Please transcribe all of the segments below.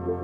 Teenage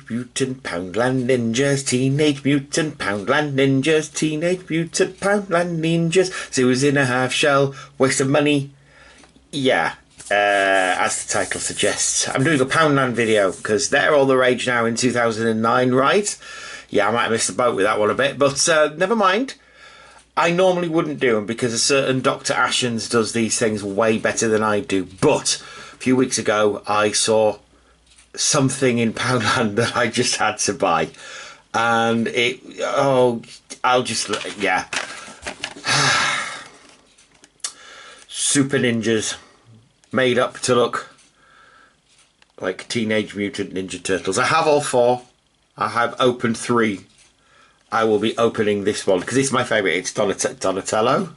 Mutant Poundland Ninjas, Teenage Mutant Poundland Ninjas, Teenage Mutant Poundland Ninjas. Zoos in a half shell, waste of money. Yeah, as the title suggests. I'm doing a Poundland video because they're all the rage now in 2009, right? Yeah, I might have missed the boat with that one a bit, but never mind. I normally wouldn't do them because a certain Dr. Ashens does these things way better than I do. But a few weeks ago, I saw something in Poundland that I just had to buy, and yeah. Super Ninjas, made up to look like Teenage Mutant Ninja Turtles. I have all four. I have opened three. I will be opening this one because it's my favourite. It's Donatello.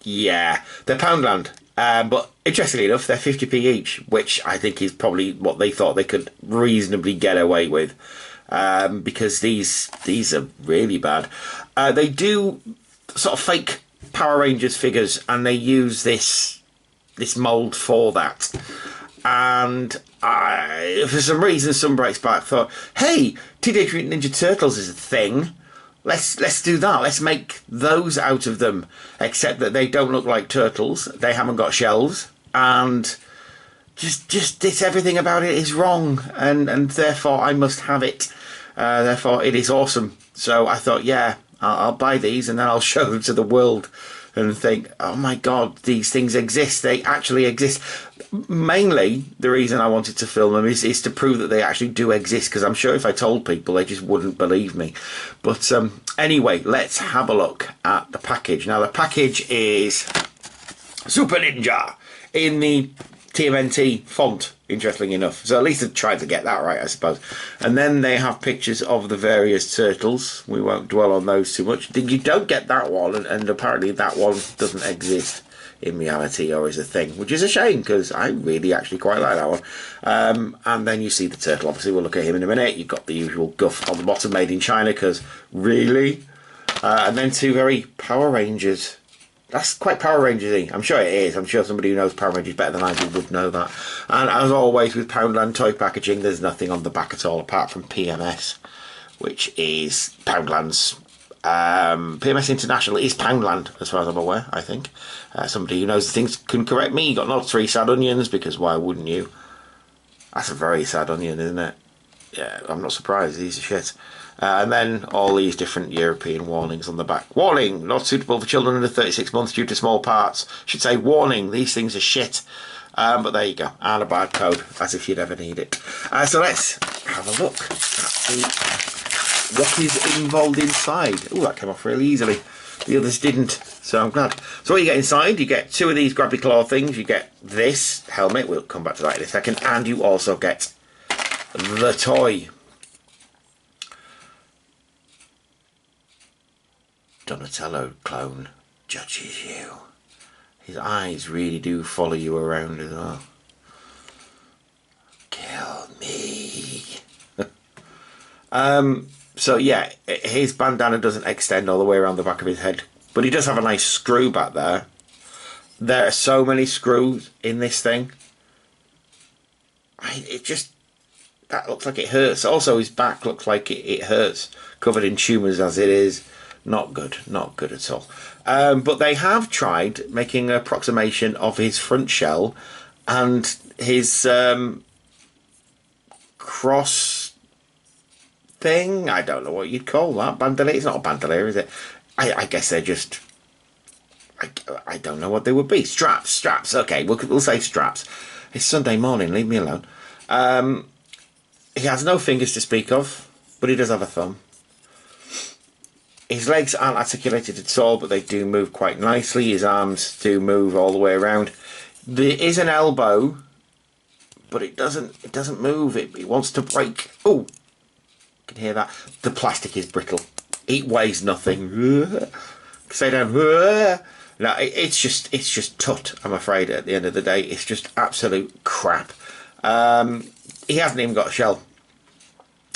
Yeah, they're Poundland. But interestingly enough, they're 50p each, which I think is probably what they thought they could reasonably get away with, because these are really bad. They do sort of fake Power Rangers figures, and they use this mould for that. And for some reason, some breaks back thought, hey, Teenage Mutant Ninja Turtles is a thing. Let's do that. Let's make those out of them. Except that they don't look like turtles. They haven't got shells, and just it's everything about it is wrong. And therefore I must have it. Therefore it is awesome. So I thought, yeah, I'll buy these and then I'll show them to the world and think, oh my God, these things exist. They actually exist. Mainly, the reason I wanted to film them is to prove that they actually do exist, because I'm sure if I told people, they just wouldn't believe me. But anyway, let's have a look at the package. Now, the package is Super Ninja in the TMNT font, interestingly enough. So at least I've tried to get that right, I suppose. And then they have pictures of the various turtles. We won't dwell on those too much. You don't get that one, and apparently that one doesn't exist in reality or is a thing, which is a shame because I really actually quite like that one. And then you see the turtle. Obviously, we'll look at him in a minute. You've got the usual guff on the bottom, made in China, because really? And then two very Power Rangers. That's quite Power Rangers-y. I'm sure it is. I'm sure somebody who knows Power Rangers better than I do would know that. And as always with Poundland toy packaging, there's nothing on the back at all apart from PMS, which is Poundland's. PMS International is Poundland, as far as I'm aware, I think. Somebody who knows the things can correct me. You got not 3 sad onions, because why wouldn't you? That's a very sad onion, isn't it? Yeah, I'm not surprised. These are shit. And then all these different European warnings on the back. Warning, not suitable for children under 36 months due to small parts. Should say warning, these things are shit. But there you go. And a barcode, as if you'd ever need it. So let's have a look at what is involved inside. Oh, that came off really easily. The others didn't, so I'm glad. So what you get inside, you get 2 of these grabby claw things. You get this helmet, we'll come back to that in a second, and you also get the toy. Donatello clone judges you. His eyes really do follow you around as well. Kill me. So yeah, his bandana doesn't extend all the way around the back of his head, but he does have a nice screw back there. There are so many screws in this thing. That looks like it hurts. Also, his back looks like it hurts, covered in tumours as it is. Not good at all. But they have tried making an approximation of his front shell and his cross thing. I don't know what you'd call that. Bandolier? It's not a bandolier, is it? I guess they're just... I don't know what they would be. Straps. Okay, we'll say straps. It's Sunday morning, leave me alone. He has no fingers to speak of, but he does have a thumb. His legs aren't articulated at all, but they do move quite nicely. His arms do move all the way around. There is an elbow, but it doesn't move. It wants to break. Oh, you can hear that. The plastic is brittle. It weighs nothing. Say down. No, it's just tut, I'm afraid, at the end of the day. It's just absolute crap. He hasn't even got a shell.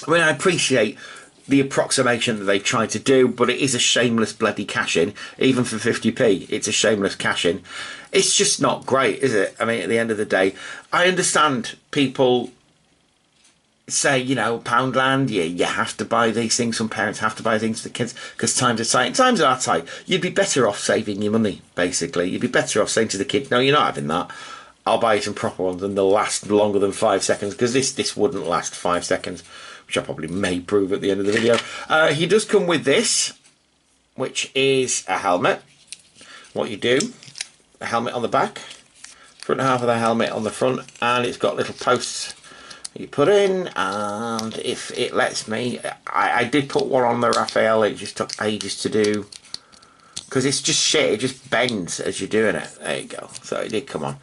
I mean, I appreciate the approximation that they tried to do, but it is a shameless bloody cash-in. Even for 50p, it's a shameless cash-in. It's just not great, is it? I mean, at the end of the day, I understand people say, you know, Poundland, you have to buy these things. Some parents have to buy things for the kids because times are tight. Times are tight. You'd be better off saving your money, basically. You'd be better off saying to the kid, no, you're not having that. I'll buy you some proper ones and they'll last longer than 5 seconds, because this wouldn't last 5 seconds, which I probably may prove at the end of the video. He does come with this, which is a helmet. What you do, a helmet on the back, front half of the helmet on the front, and it's got little posts you put in, and if it lets me, I did put one on the Raphael. It just took ages to do because it's just shit. It just bends as you're doing it. There you go. So it did come on,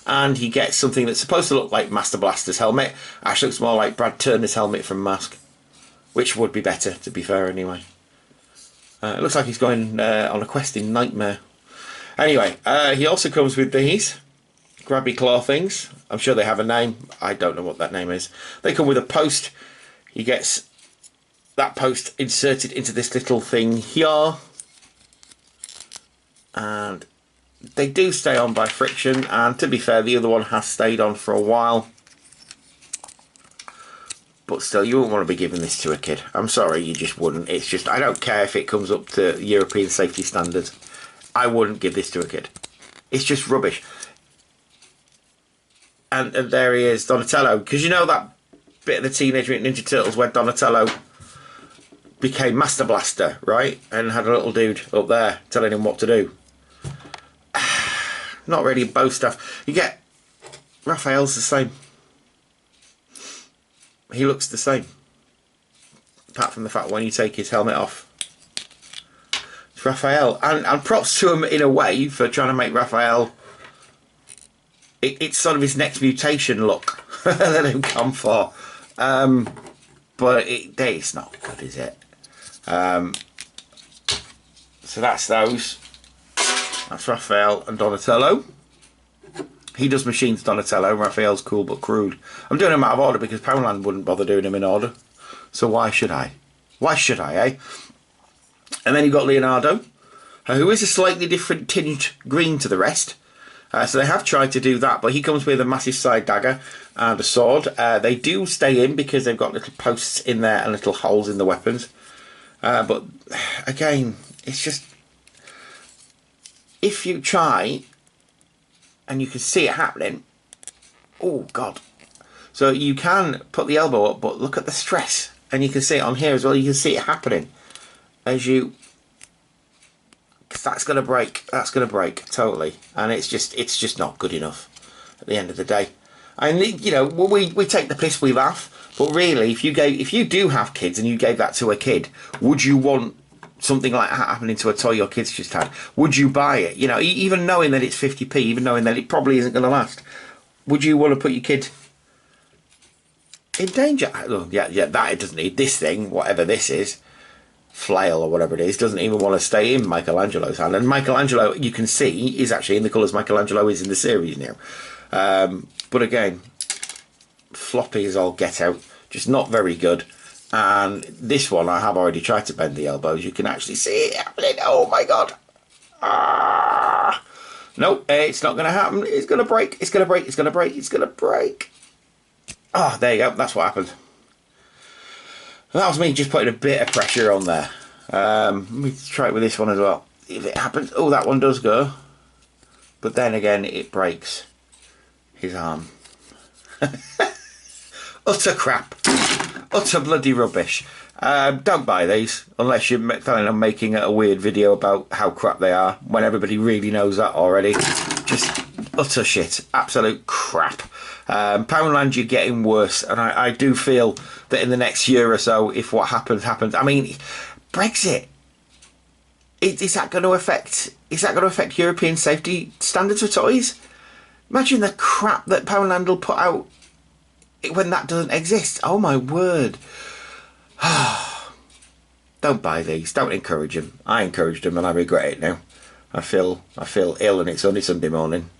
and he gets something that's supposed to look like Master Blaster's helmet. Actually looks more like Brad Turner's helmet from Mask, which would be better, to be fair, anyway. It looks like he's going on a quest in Nightmare. Anyway, he also comes with these grabby claw things. I'm sure they have a name. I don't know what that name is. They come with a post. He gets that post inserted into this little thing here. And they do stay on by friction. And to be fair, the other one has stayed on for a while. But still, you wouldn't want to be giving this to a kid. I'm sorry, you just wouldn't. It's just, I don't care if it comes up to European safety standards. I wouldn't give this to a kid. It's just rubbish. And there he is, Donatello. Because you know that bit of the Teenage Mutant Ninja Turtles where Donatello became Master Blaster, right? And had a little dude up there telling him what to do. Not really bow stuff. You get Raphael's the same. He looks the same. Apart from the fact when you take his helmet off. It's Raphael. And props to him in a way for trying to make Raphael... It's sort of his next mutation look that they've come for. But it's not good, is it? So that's those. That's Raphael and Donatello. He does machines Donatello. Raphael's cool but crude. I'm doing him out of order because Poundland wouldn't bother doing him in order. So why should I? Why should I, eh? And then you've got Leonardo, who is a slightly different tinged green to the rest. So they have tried to do that, but he comes with a massive side dagger and a sword. They do stay in because they've got little posts in there and little holes in the weapons. But again, it's just... if you try, and you can see it happening... oh, God. So you can put the elbow up, but look at the stress. And you can see it on here as well. You can see it happening as you... that's going to break. That's going to break totally, and it's just not good enough at the end of the day. And you know, we take the piss, we laugh, but really, if you do have kids and you gave that to a kid, would you want something like that happening to a toy your kids just had? Would you buy it? You know, even knowing that it's 50p, even knowing that it probably isn't going to last, would you want to put your kid in danger? Oh, yeah, that it doesn't need this thing, whatever this is. Flail or whatever it is, doesn't even want to stay in Michelangelo's hand. And Michelangelo, you can see, is actually in the colours Michelangelo is in the series now. But again, floppy as all get out, just not very good. And this one, I have already tried to bend the elbows. You can actually see it happening. Oh my God. No, it's not going to happen. It's going to break. It's going to break. It's going to break. It's going to break. Ah, there you go. That's what happened. That was me just putting a bit of pressure on there. Let me try it with this one as well. If it happens... oh, that one does go. But then again, it breaks his arm. Utter crap. Utter bloody rubbish. Don't buy these unless you're planning on making a weird video about how crap they are, when everybody really knows that already. Just utter shit. Absolute crap. Poundland, you're getting worse, and I do feel that in the next year or so, if what happens happens, I mean, Brexit, is that going to affect European safety standards for toys? Imagine the crap that Poundland will put out when that doesn't exist. Oh my word. don't buy these. Don't encourage them. I encouraged them and I regret it now. I feel ill and it's only Sunday morning.